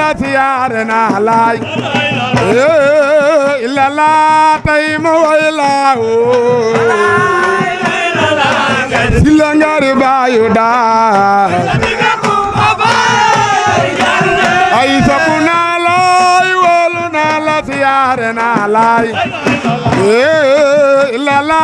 la siyaare naa laay illa la tay ma way laa Sylla ngari baayu daa ay sabu naa laay wóolu naa la siyaare naa laay illa la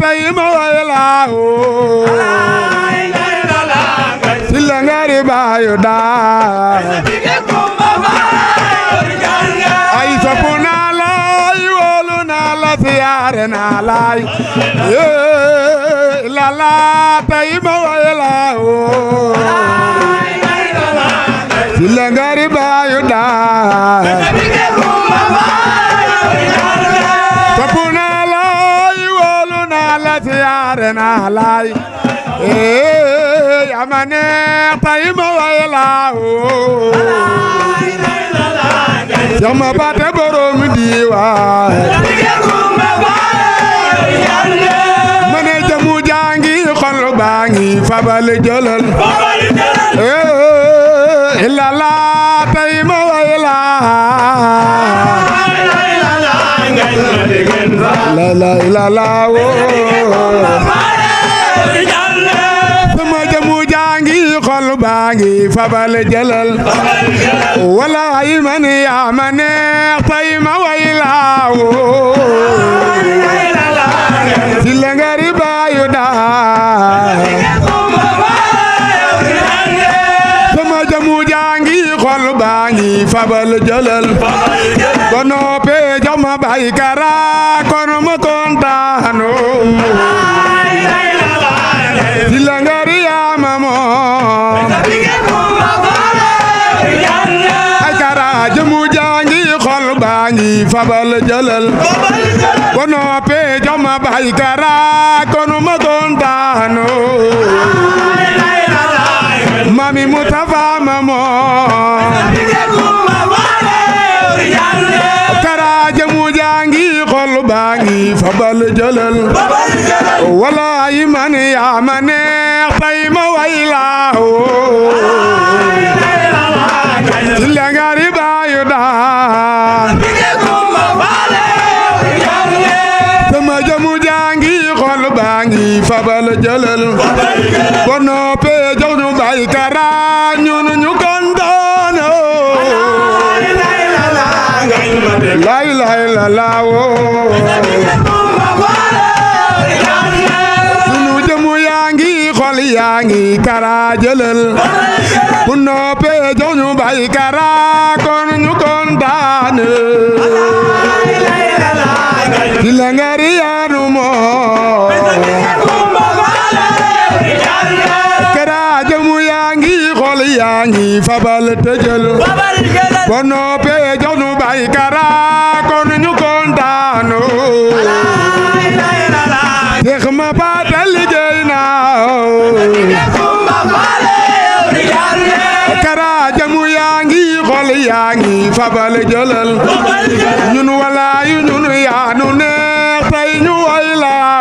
tay ma way laa Sylla ngari baayu daa ay sabu naa laay wóolu naa la siyaare naa laay illa la tay ma way laa Sylla ngari baayu daa sabu naa laay wóolu naa la siyaare naa laay amane tay ma way laa sama bate borom Diwane mane jamu jangi xol baangi fabal jëlal illa la tay ma way laa la la la la sama jamu jangi xol baangi fabal jëlal wallahi man ya mane tay ma way laa Sylla ngari baayu daa sama jamu jangi xol baangi fabal jëlal kono pe jama bay kara kono ma kontaano Sylla ngari ya mamo ay kara jamu jangi xol baangi fabal jëlal kono pe jama bay kara kono ma kontaano mami Mustafa mamo kara jamu jangi xol baangi fabal jëlal wallahi man ya mane tay ma way laa Sylla ngari baayu daa sama jamu jangi xol baangi fabal jëlal kono pe jonu bay kara ñun ñu kontaan la ilaha illallah sunu jamu yangi xol yangi kara jëlal kono pe jonu bay kara kon ñu kontaan Sylla ngari yaanu moo kara jamu yangi xol yangi fabal tëjël kono pe joonu bay kara kon ñu kontaan Cheikh ma paata liggéey naa kara jamu yangi xol yangi fabal jëlal ñun walaayu ñun yaanu neex tay ñu way laa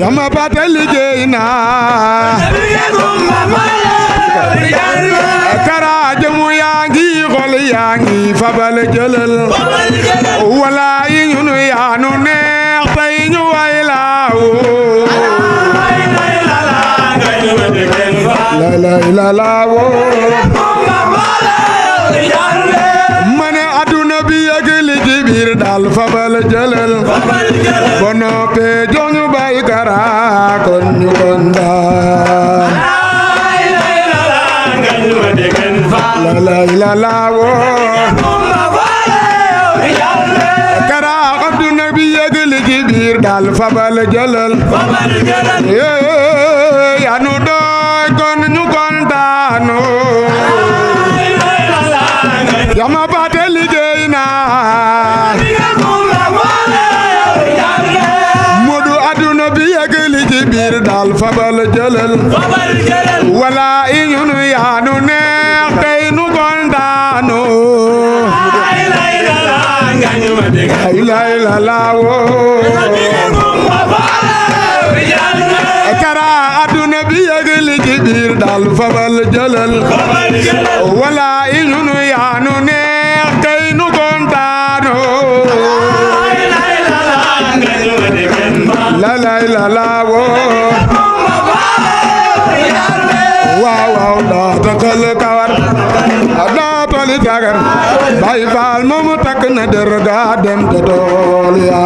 sama paata liggéey naa kara jamu yangi xol yangi fabal jëlal walaayu ñun yaanu neex tay ñu way laa la la la mane aduna bi ak li ci biir daal fabal jëlal bono pe joñu bay kara kon ñu kontaan la la la kara aduna bi ak li ci biir daal fabal jëlal yanu doy kon ñu kontaan yama baate liggéey naa Modou aduna bi ak li ci biir daal fabal jëlal wala i ñun yaanu neex tey nu kontaan ay la la wo kara aduna bi ak li ci biir daal Sénégal fabal jëlal walaay ñun yaa nu neex tey nu kontaano la la woo waaw daa takal kawar daa toli tagar Baay Faal moomu takk na der ga dem ca tool ya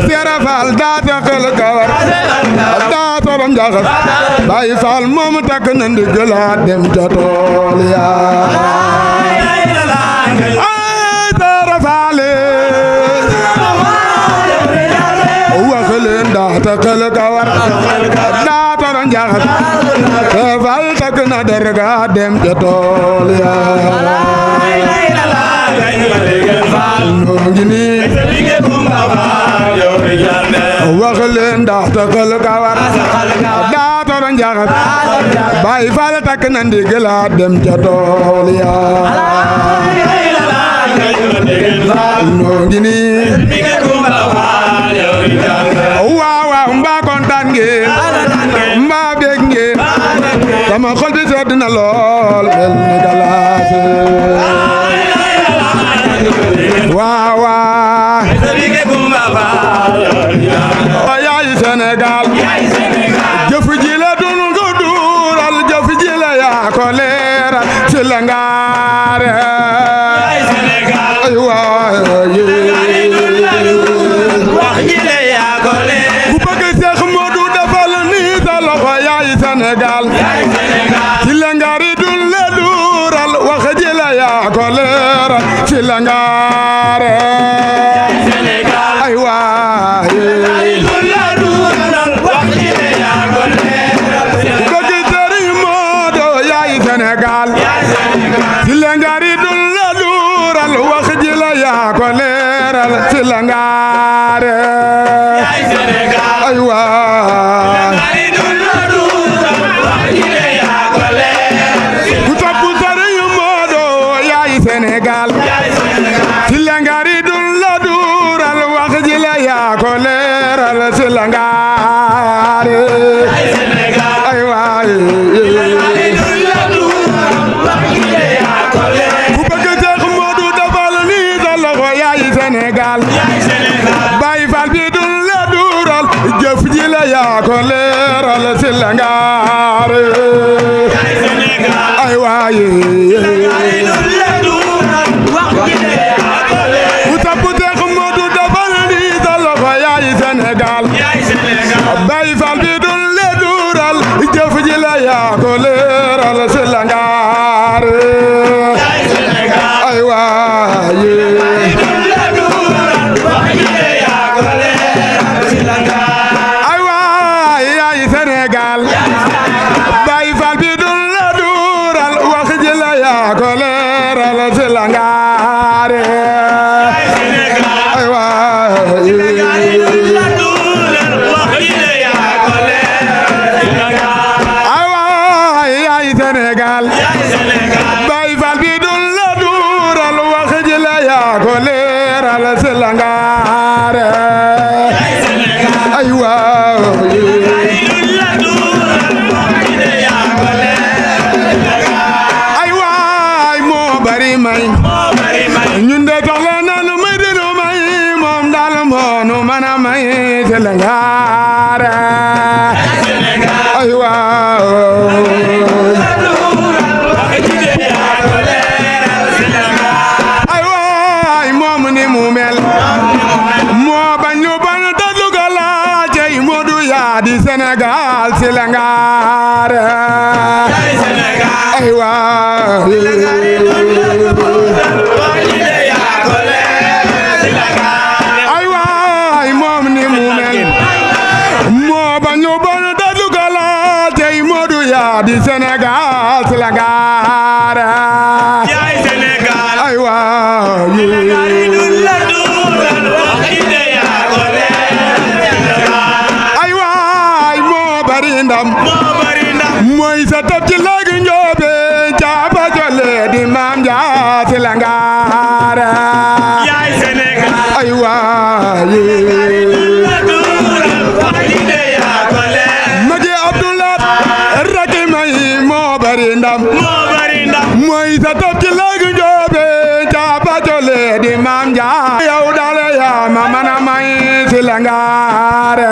Seera Faal daa takal kawar daa tolom jaxas Baay Faal moomu takk na ndigal dem ca tool ya Seera Faal wax leen daa takal kawar daa tolom jaxas Seera Faal takk na der ga dem ca tool ya wax leen daa takal kawar daa tolom jaxas Baay Faal takk na ndigal dem ca tool ya waaw mbaa kontaan ngeen mbaa bég ngeen sama xol bi sedd na lool mel ni galaas waaw yaay Sénégal jëf ji la dun ko duural jëf ji la yaa ko leeral ci la ngaare ay waay wax ji la yaa ko leeral ku bëgg Cheikh Modou defal ni sa loxo yaay Sénégal ci la ngaari dun la duural wax ji la yaa ko leeral ci la ngaare ay waay Sénégal ci la ngaari dun la duural wax ji la yaa ko leeral ci la ngaare ay waay ku topp Serigne Modou yaay Sénégal ci la ngaari dun la duural wax ji la yaa ko leeral ci la ngaare ay waay Sénégal Baay Faal bi dun la duural jëf ji la yaa ko leeral ci la ngaare ay waaye ku topp Seex Modou defal ni sa loxo yaay Sénégal Baay Faal bi dun la duural jëf ji la yaa ko leeral ci la ngaare ay waaye Baay Faal bi dun la duural wax ji la yaa ko leeral ci la ngaare ay waay yaay Sénégal Baay Faal bi dun la duural wax ji la yaa ko leeral ci la ngaare ay waay ñun de soxla nanu may dinu may moom daal moonu mana may ci la ngaare ay waaw ay waay moom ni mu mel moo bañ lu bañ ta dugala cey Modou yaa di Sénégal ci la ngaare ay waaw ay waay moom ni mu mel moo bañ lu bañ ta dugala cey Modou yaa di Sénégal ci la ngaare ay waay ay waay moo bari ndam mooy sa tab ci léegi njoobe caaba jole di maam jaa ci la ngaare ay waay yaye magi Abdullah raki may moo bari ndam mooy sa topp ci léegi njoobe caaba jole di maam Njaay yow dale yaa ma mana may si la ngaare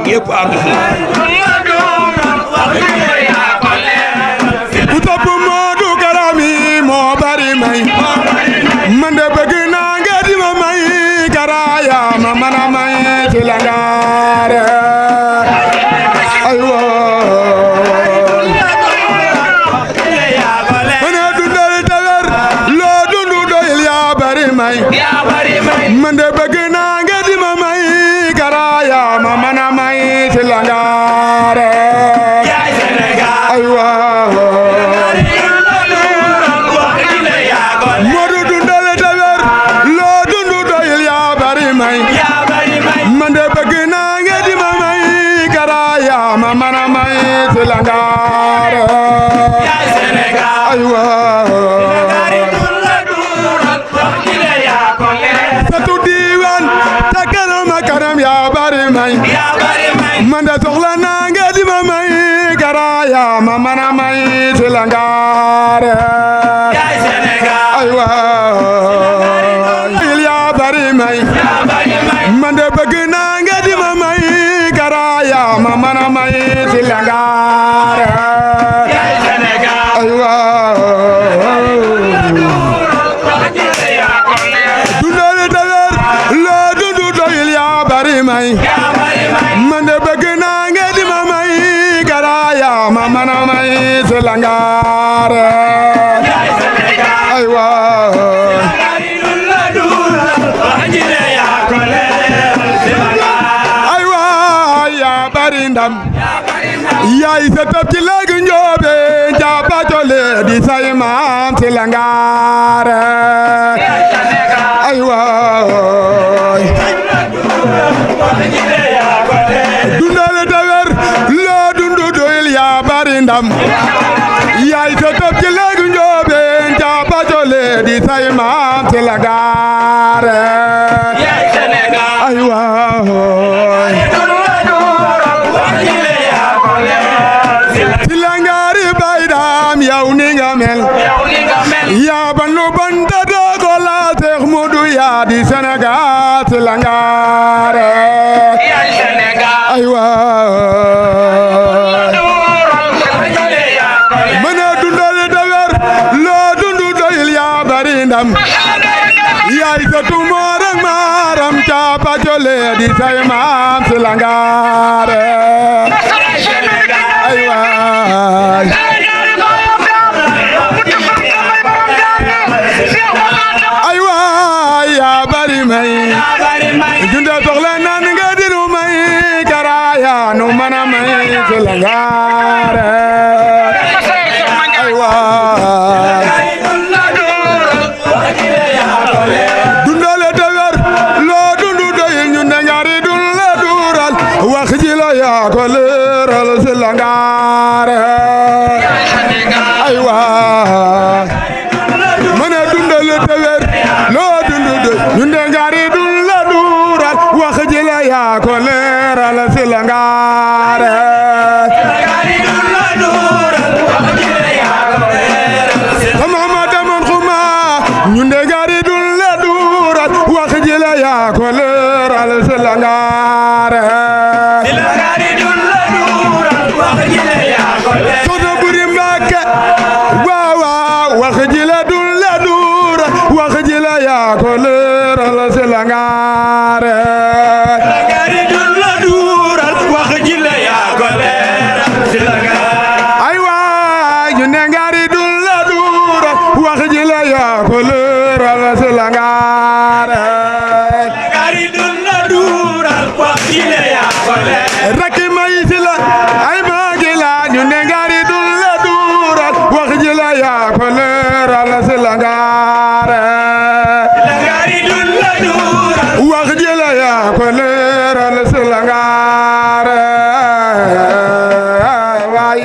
ñëpp àgg ku topp Modou Karami moo bari may man de bëgg naa nga di ma may karaya ma mana may si la ngaare aywa mana dundal tawer loo dundu doyil yaa bari may man de bëgg naa nga di ma may karaya ma mana may si la ngaare aywa Modou dundal tawer loo dundu doyil yaa bari may man de bëgg naa nga di ma may karaya ma mana may si la ngaare aywa satu diwan ta kanam kanam yaa bari may man de soxla naa nga di ma may karaya ma mana may si la ngaare aywa yaa bari may man de bëgg naa nga di ma may karaya ma mana may si la ngaare aywa dundal tawer loo dundu doyil yaa bari may man de bëgg naa nga di ma may karaya ma mana may si la ngaare aywa aywa yaa bari ndam yaay sa topp ci léegi njoobe jaaba jole di say maam si la ngaare aywa dundal tawer loo dundu doyil yaa bari ndam yaay sa topp ci léegi njoobe jaaba jole di say maam si la ngaare aywa si la ngaari baydam yow ni nga mel yaa ban lu ban da dogo la Cheikh Modou yaa di Sénégal si la ngaare aywa mën a dundal tawer loo dundu doyil yaa bari ndam yaay sa tumoor ak maaram caaba jole di say maam si la ngaare aywa aywa yaa bari may dunda soxla nan nga dinu may karaya nu mana may si la ngaare aywa dundal tawer loo dundu doyil ñu ne ngari dun la dural wax ji la yaa ko leeral si la ngaare aywa mën a dundal tawer loo dundu doyil ñu ne ngari dun la dural wax ji la yaa ko leeral si la ngaare sama ma demoon xuma ñu ne ngari dun la dural wax ji la yaa ko leeral si la ngaare soto buri Mbàkke waaw waaw wax ji la dun la dural wax ji la yaa ko leeral si la ngaare ay waay ñu ne ngari dun la dural wax ji la yaa ko leeral si la ngaare rakki may si la ay maagi la ñu ne ngari dun la dural wax ji la yaa ko leeral si la ngaare wax ji la yaa ko leeral si la ngaare waay